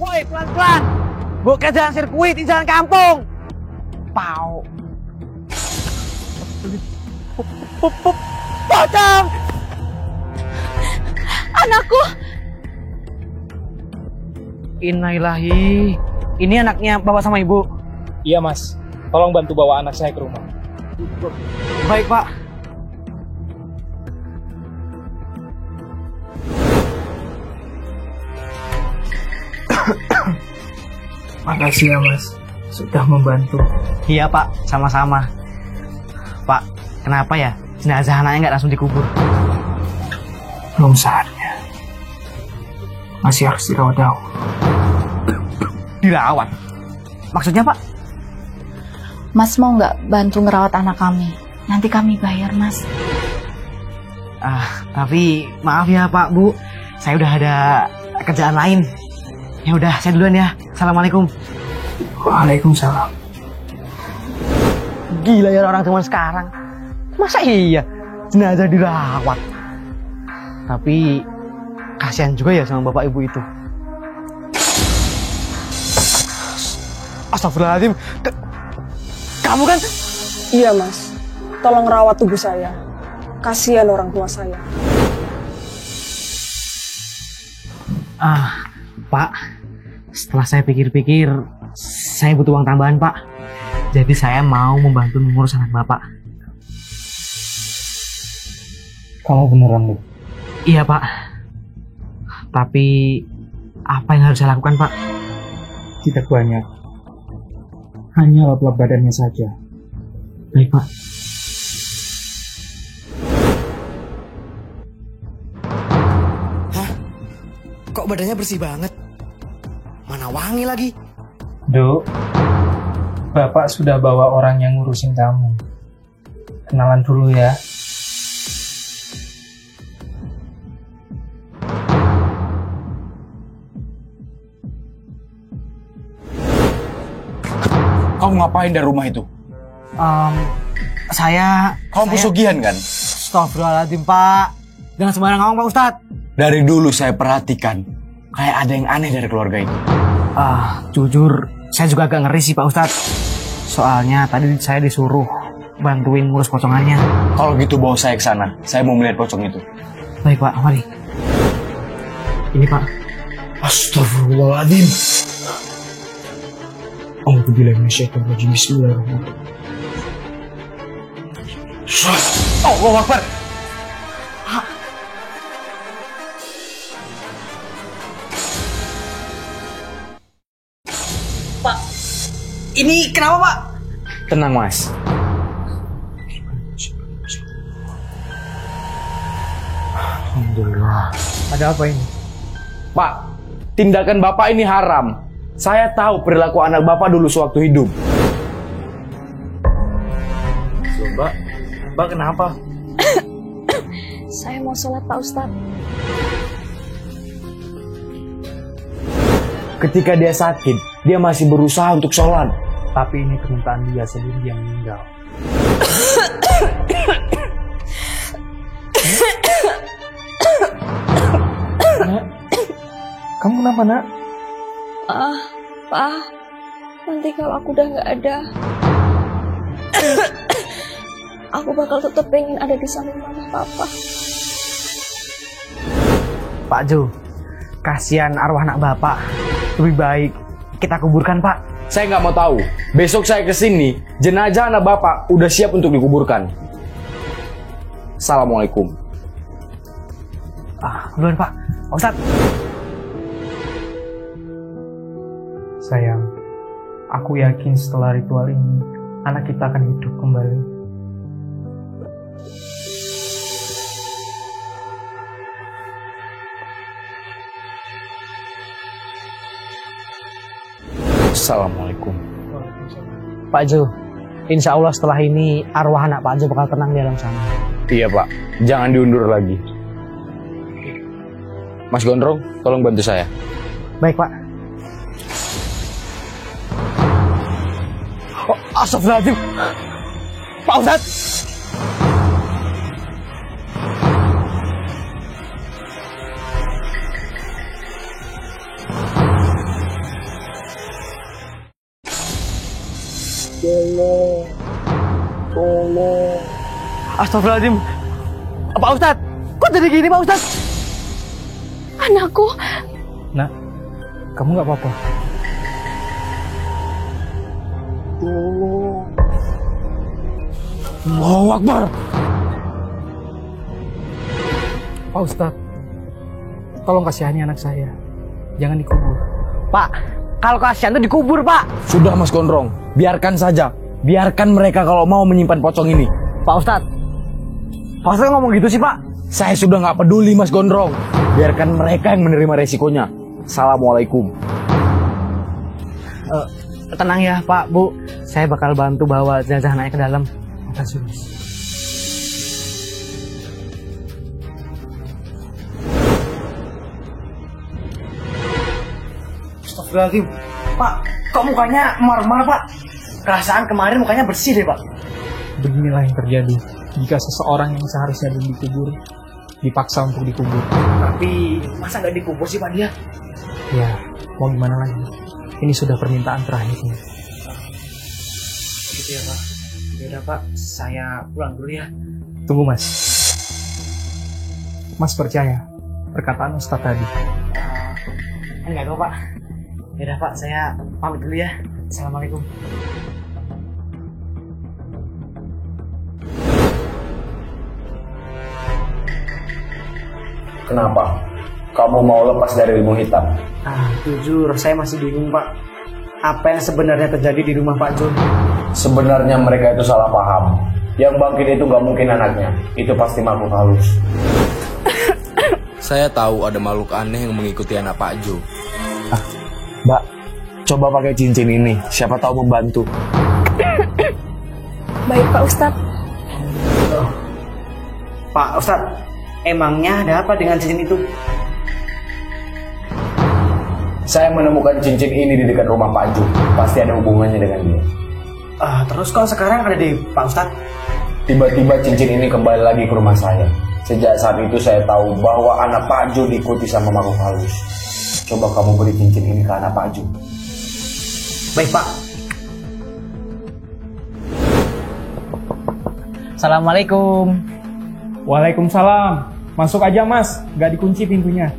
Woi, pelan-pelan. Bukan jalan sirkuit, ini jalan kampung. Pau. Pocong! Anakku! Innalillahi. Ini anaknya bapak sama ibu. Iya mas, tolong bantu bawa anak saya ke rumah. Baik pak. Makasih ya mas, sudah membantu. Iya pak, sama-sama. Pak, kenapa ya jenazah anaknya nggak langsung dikubur? Belum saatnya. Masih harus dirawat dahulu. Dirawat? Maksudnya pak? Mas mau nggak bantu ngerawat anak kami? Nanti kami bayar, Mas. Tapi maaf ya Pak, Bu. Saya udah ada kerjaan lain. Ya udah, saya duluan ya. Assalamualaikum. Waalaikumsalam. Gila ya orang zaman sekarang. Masa iya jenazah dirawat? Tapi kasihan juga ya sama bapak ibu itu. Astagfirullahaladzim. Kamu kan? Iya mas, tolong rawat tubuh saya. Kasihan orang tua saya. Pak, setelah saya pikir-pikir, saya butuh uang tambahan Pak. Jadi saya mau membantu mengurus anak bapak. Kamu beneran lu? Iya Pak. Tapi apa yang harus saya lakukan Pak? Tidak banyak. Hanya lap-lap badannya saja. Baik Pak. Hah? Kok badannya bersih banget? Mana wangi lagi? Duk, Bapak sudah bawa orang yang ngurusin kamu. Kenalan dulu ya. Kamu ngapain dari rumah itu? Saya... Kamu pesugihan kan? Astagfirullahaladzim Pak. Jangan sembarang ngomong Pak Ustadz. Dari dulu saya perhatikan, kayak ada yang aneh dari keluarga itu. Jujur, saya juga agak ngeri sih Pak Ustadz. Soalnya tadi saya disuruh bantuin ngurus pocongannya. Kalau gitu bawa saya ke sana. Saya mau melihat pocong itu. Baik Pak, mari. Ini Pak. Astagfirullahaladzim. A'udzubillahiminasyaitonirrajim. Bismillahirrahmanirrahim. Allahu Akbar. Pak, ini kenapa Pak? Tenang Mas. Alhamdulillah. Ada apa ini? Pak, tindakan Bapak ini haram. Saya tahu perilaku anak Bapak dulu sewaktu hidup. Mbak kenapa? Saya mau sholat Pak Ustadz. Ketika dia sakit, dia masih berusaha untuk sholat. Tapi ini permintaan dia sebelum dia meninggal. Nak, kamu kenapa nak? Pak, nanti kalau aku udah nggak ada, aku bakal tetap pengen ada di samping mama papa. Pak Jo, kasihan arwah anak bapak. Lebih baik kita kuburkan Pak. Saya nggak mau tahu. Besok saya kesini, jenazah anak Bapak udah siap untuk dikuburkan. Assalamualaikum. Duluan Pak. Pak Ustadz. Sayang, aku yakin setelah ritual ini, anak kita akan hidup kembali. Assalamualaikum. Pak Jo, insya Allah setelah ini arwah anak Pak Jo bakal tenang di alam sana. Iya Pak, jangan diundur lagi. Mas Gondrong, tolong bantu saya. Baik Pak. Astagfirullahaladzim. Pak Ustadz. Tolong. Astagfirullahaladzim. Pak Ustadz, kok jadi gini Pak Ustadz? Anakku, Nak, kamu nggak apa-apa? Tolong. Allahu Akbar. Pak Ustadz, tolong kasihani anak saya. Jangan dikubur. Pak, kalau kasihan tuh dikubur Pak. Sudah Mas Gondrong, biarkan saja. Biarkan mereka kalau mau menyimpan pocong ini. Pak Ustadz ngomong gitu sih Pak. Saya sudah nggak peduli Mas Gondrong. Biarkan mereka yang menerima resikonya. Assalamualaikum. Tenang ya Pak, Bu. Saya bakal bantu bawa jenazah anaknya ke dalam. Makasih, Mas. Astagfirullahaladzim. Pak, kok mukanya marah-marah Pak? Perasaan kemarin mukanya bersih deh Pak. Beginilah yang terjadi jika seseorang yang seharusnya belum dikubur dipaksa untuk dikubur. Tapi masa nggak dikubur sih Pak dia? Ya, mau gimana lagi? Ini sudah permintaan terakhirnya. Gitu ya Pak. Yaudah Pak, saya pulang dulu ya. Tunggu Mas. Mas percaya perkataan Ustadz tadi? Enggak kok Pak. Yaudah Pak, saya pamit dulu ya. Assalamualaikum. Kenapa? Kamu mau lepas dari ilmu hitam? Jujur, saya masih bingung Pak. Apa yang sebenarnya terjadi di rumah Pak Jun? Sebenarnya mereka itu salah paham. Yang bangkit itu gak mungkin anaknya. Itu pasti makhluk halus. Saya tahu ada makhluk aneh yang mengikuti anak Pak Jo. Mbak, coba pakai cincin ini. Siapa tahu membantu. Baik Pak Ustadz. Pak Ustadz, emangnya ada apa dengan cincin itu? Saya menemukan cincin ini di dekat rumah Pak Ju. Pasti ada hubungannya dengan dia. Terus kok sekarang ada di Pak Ustadz? Tiba-tiba cincin ini kembali lagi ke rumah saya. Sejak saat itu saya tahu bahwa anak Pak Ju diikuti sama makhluk halus. Coba kamu beri cincin ini ke anak Pak Ju. Baik Pak. Assalamualaikum. Waalaikumsalam. Masuk aja Mas, gak dikunci pintunya.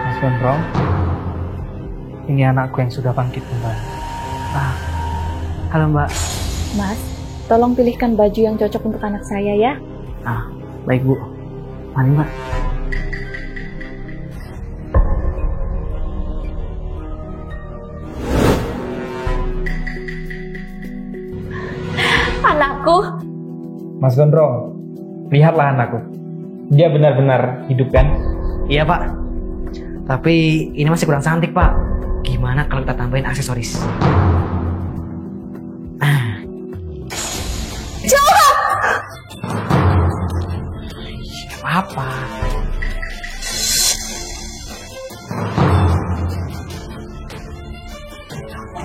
Mas Gondrong, ini anakku yang sudah bangkit kembali. Halo Mbak. Mas, tolong pilihkan baju yang cocok untuk anak saya ya. Baik Bu. Mari Mbak. Anakku. Mas Gondrong, lihatlah anakku. Dia benar-benar hidup kan? Iya Pak. Tapi ini masih kurang cantik Pak. Gimana kalau kita tambahin aksesoris? Apa?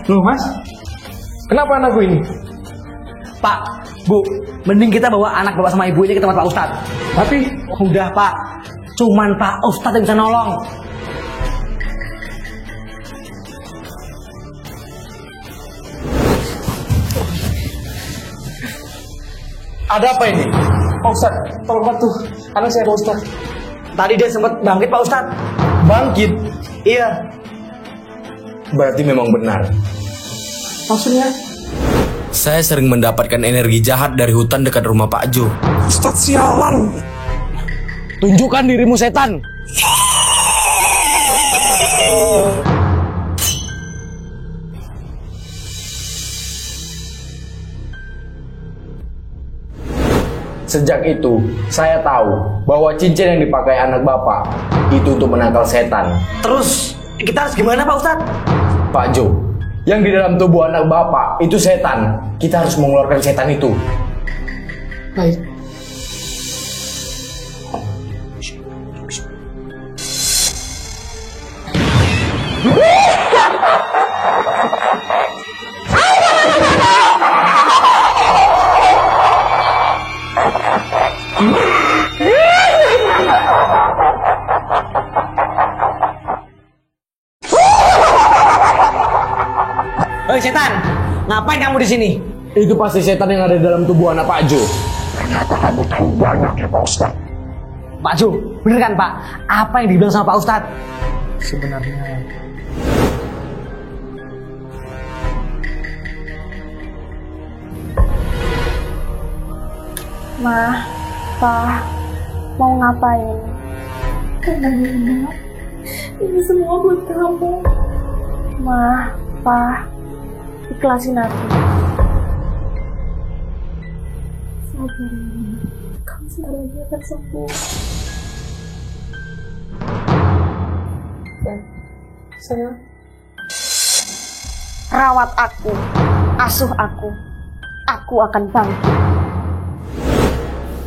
Loh Mas, kenapa anakku ini? Pak, Bu, mending kita bawa anak bapak sama ibu ini ke tempat Pak Ustadz. Tapi Udah Pak, cuman Pak Ustadz yang bisa nolong. Ada apa ini? Pak Ustadz, tolong bantu anak saya Pak Ustadz. Tadi dia sempat bangkit Pak Ustadz. Bangkit? Iya. Berarti memang benar. Maksudnya? Saya sering mendapatkan energi jahat dari hutan dekat rumah Pak Jo. Ustadz sialan. Tunjukkan dirimu setan. Sejak itu, saya tahu bahwa cincin yang dipakai anak bapak itu untuk menangkal setan. Terus kita harus gimana Pak Ustadz? Pak Jo, yang di dalam tubuh anak bapak itu setan. Kita harus mengeluarkan setan itu. Baik. Oi setan, ngapain kamu di sini? Itu pasti setan yang ada di dalam tubuh anak Pak Jo. Pak Jo, bener kan Pak? Apa yang dibilang sama Pak Ustadz? Sebenarnya Ma, Pa, mau ngapain? Enggak. Ini semua buat kamu. Ma, Pa, ikhlasin aku. Sabar ya. Kamu sebentar lagi akan sembuh. Sayang. Rawat aku, asuh aku akan bangkit.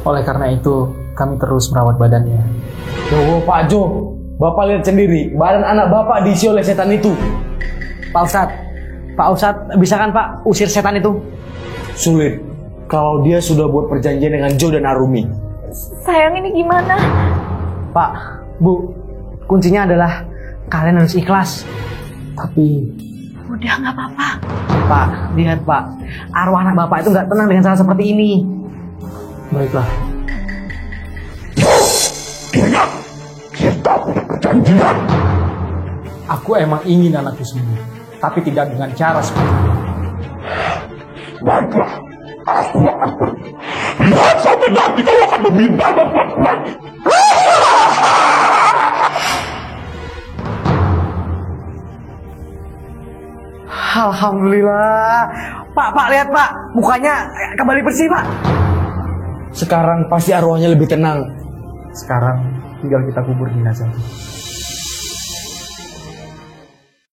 oleh karena itu kami terus merawat badannya. Loh Pak Jo, Bapak lihat sendiri, badan anak Bapak diisi oleh setan itu. Pak Ustadz, bisa kan Pak usir setan itu? Sulit, kalau dia sudah buat perjanjian dengan Jo dan Arumi. Sayang, ini gimana? Pak, Bu, kuncinya adalah kalian harus ikhlas. Tapi Udah, nggak apa-apa. Pak, lihat Pak, arwah anak Bapak itu nggak tenang dengan cara seperti ini. baiklah, aku emang ingin anakku sembuh, tapi tidak dengan cara seperti ini. Alhamdulillah. Pak, lihat Pak, mukanya kembali bersih Pak. Sekarang pasti arwahnya lebih tenang. Sekarang tinggal kita kubur jenazahnya.